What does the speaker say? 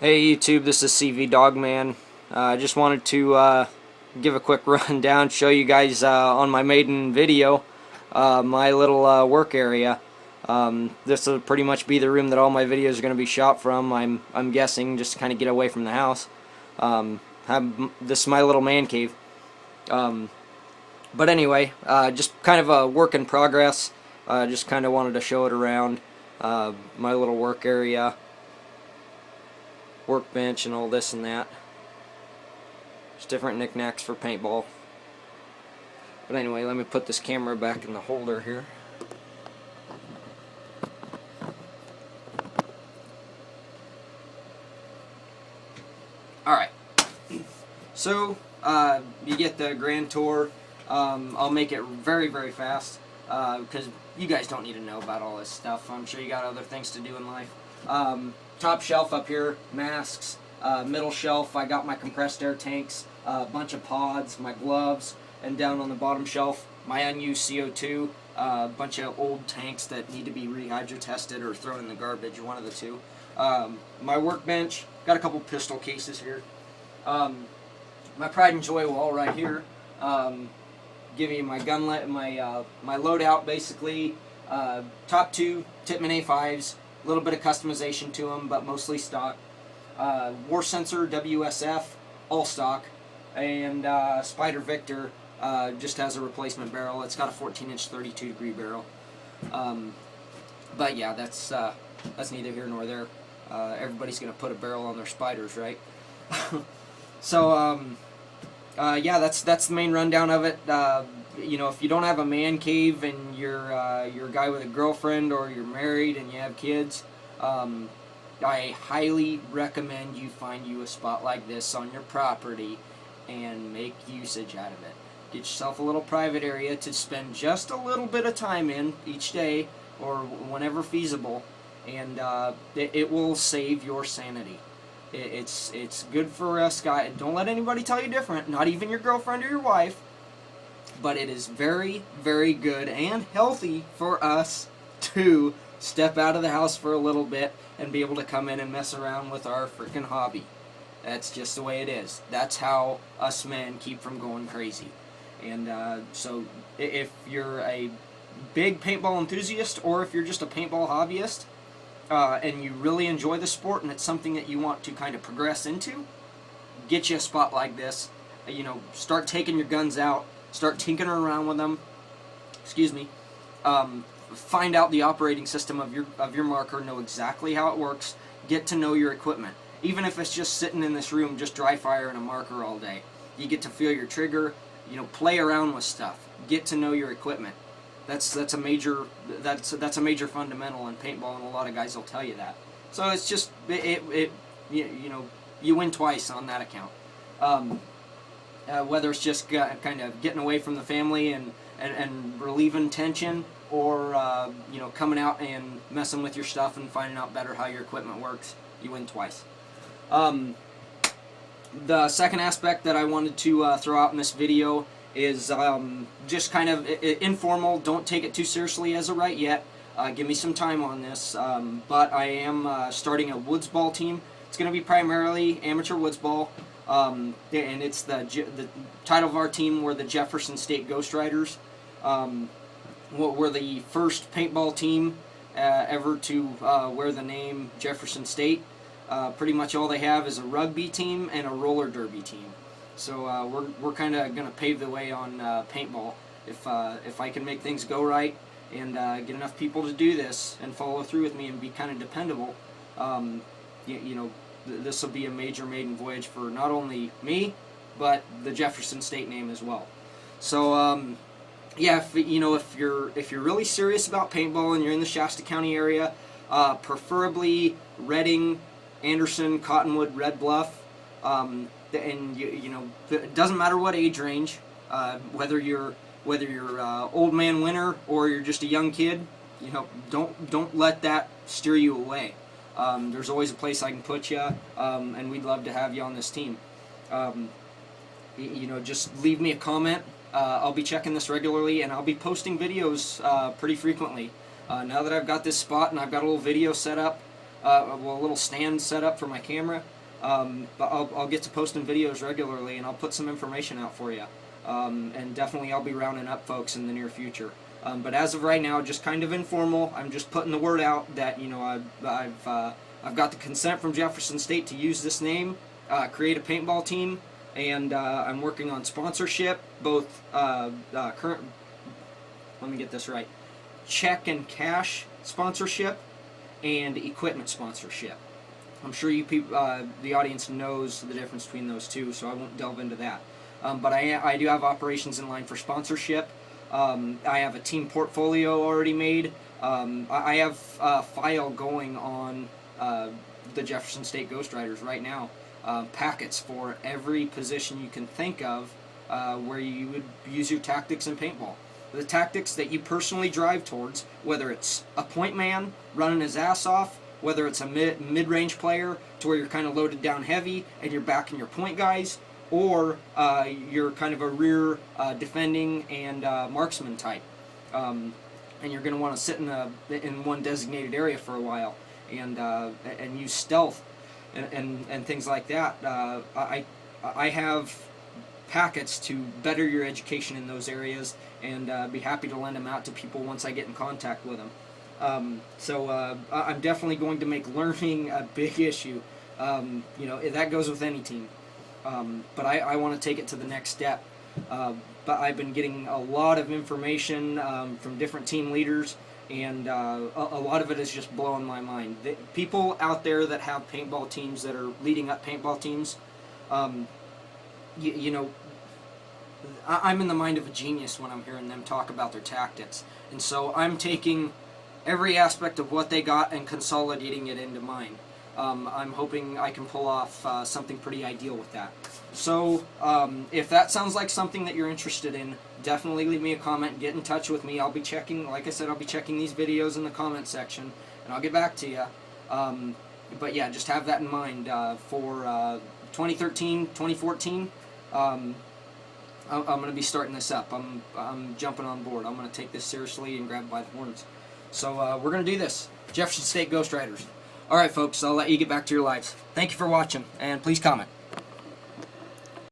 Hey YouTube, this is CV Dogman. I just wanted to give a quick rundown, show you guys on my maiden video my little work area. This will pretty much be the room that all my videos are going to be shot from. I'm guessing, just to kind of get away from the house. This is my little man cave. But anyway, just kind of a work in progress. Just kind of wanted to show it around my little work area. Workbench and all this and that. Just different knickknacks for paintball. But anyway, let me put this camera back in the holder here. Alright, so you get the grand tour. I'll make it very, very fast because you guys don't need to know about all this stuff. I'm sure you got other things to do in life. Top shelf up here, masks. Middle shelf, I got my compressed air tanks, a bunch of pods, my gloves, and down on the bottom shelf, my unused CO2, a bunch of old tanks that need to be rehydro tested or thrown in the garbage, one of the two. My workbench, got a couple pistol cases here. My pride and joy wall right here. Give you my gunlet, my loadout basically. Top two Tippmann A5s. A little bit of customization to them, but mostly stock. War Sensor WSF, all stock, and Spider Victor just has a replacement barrel. It's got a 14-inch 32-degree barrel. But yeah, that's neither here nor there. Everybody's gonna put a barrel on their spiders, right? So yeah, that's the main rundown of it. You know, if you don't have a man cave and you're a guy with a girlfriend or you're married and you have kids, I highly recommend you find you a spot like this on your property and make usage out of it. Get yourself a little private area to spend just a little bit of time in each day or whenever feasible, and it will save your sanity. It's good for us guys. Don't let anybody tell you different, not even your girlfriend or your wife. But it is very, very good and healthy for us to step out of the house for a little bit and be able to come in and mess around with our freaking hobby. That's just the way it is. That's how us men keep from going crazy. And so if you're a big paintball enthusiast or if you're just a paintball hobbyist and you really enjoy the sport and it's something that you want to kind of progress into, get you a spot like this. You know, start taking your guns out. Start tinkering around with them. Excuse me. Find out the operating system of your marker. Know exactly how it works. Get to know your equipment. Even if it's just sitting in this room, just dry firing a marker all day. You get to feel your trigger. You know, play around with stuff. Get to know your equipment. That's a major fundamental in paintball, and a lot of guys will tell you that. So it's just you know, you win twice on that account. Whether it's just kind of getting away from the family and relieving tension, or you know, coming out and messing with your stuff and finding out better how your equipment works, you win twice. The second aspect that I wanted to throw out in this video is just kind of informal. Don't take it too seriously as of right yet. Give me some time on this, but I am starting a woods ball team. It's going to be primarily amateur woods ball. And it's the title of our team. We're the Jefferson State Ghost Riders. We're the first paintball team ever to wear the name Jefferson State. Pretty much all they have is a rugby team and a roller derby team. So we're kind of going to pave the way on paintball. If I can make things go right and get enough people to do this and follow through with me and be kind of dependable, you know, this will be a major maiden voyage for not only me, but the Jefferson State name as well. So yeah, if you're really serious about paintball and you're in the Shasta County area, preferably Redding, Anderson, Cottonwood, Red Bluff, and you know, it doesn't matter what age range, whether you're old man winter or you're just a young kid, you know, don't let that steer you away. There's always a place I can put you, and we'd love to have you on this team. You know, just leave me a comment. I'll be checking this regularly, and I'll be posting videos pretty frequently. Now that I've got this spot and I've got a little video set up, a little stand set up for my camera. But I'll get to posting videos regularly, and I'll put some information out for you. And definitely I'll be rounding up folks in the near future. But as of right now, just kind of informal. I'm just putting the word out that, you know, I've got the consent from Jefferson State to use this name, create a paintball team, and I'm working on sponsorship, both current. Let me get this right: check and cash sponsorship and equipment sponsorship. I'm sure you people, the audience knows the difference between those two, so I won't delve into that. But I do have operations in line for sponsorship. I have a team portfolio already made. I have a file going on the Jefferson State Ghost Riders right now. Packets for every position you can think of where you would use your tactics in paintball. The tactics that you personally drive towards, whether it's a point man running his ass off, whether it's a mid-range player to where you're kind of loaded down heavy and you're backing your point guys, or you're kind of a rear defending and marksman type, and you're going to want to sit in one designated area for a while and use stealth and things like that. I have packets to better your education in those areas, and be happy to lend them out to people once I get in contact with them. So I'm definitely going to make learning a big issue. You know, that goes with any team. But I want to take it to the next step. But I've been getting a lot of information from different team leaders, and a lot of it is just blowing my mind. People out there that have paintball teams, that are leading up paintball teams, you know, I'm in the mind of a genius when I'm hearing them talk about their tactics. And so I'm taking every aspect of what they got and consolidating it into mine. I'm hoping I can pull off something pretty ideal with that. So if that sounds like something that you're interested in, definitely leave me a comment, get in touch with me. I'll be checking, like I said, I'll be checking these videos in the comment section, and I'll get back to you. But yeah, just have that in mind for 2013, 2014. I'm going to be starting this up. I'm jumping on board. I'm going to take this seriously and grab it by the horns. So we're going to do this. Jefferson State Ghost Riders. Alright folks, I'll let you get back to your lives. Thank you for watching, and please comment.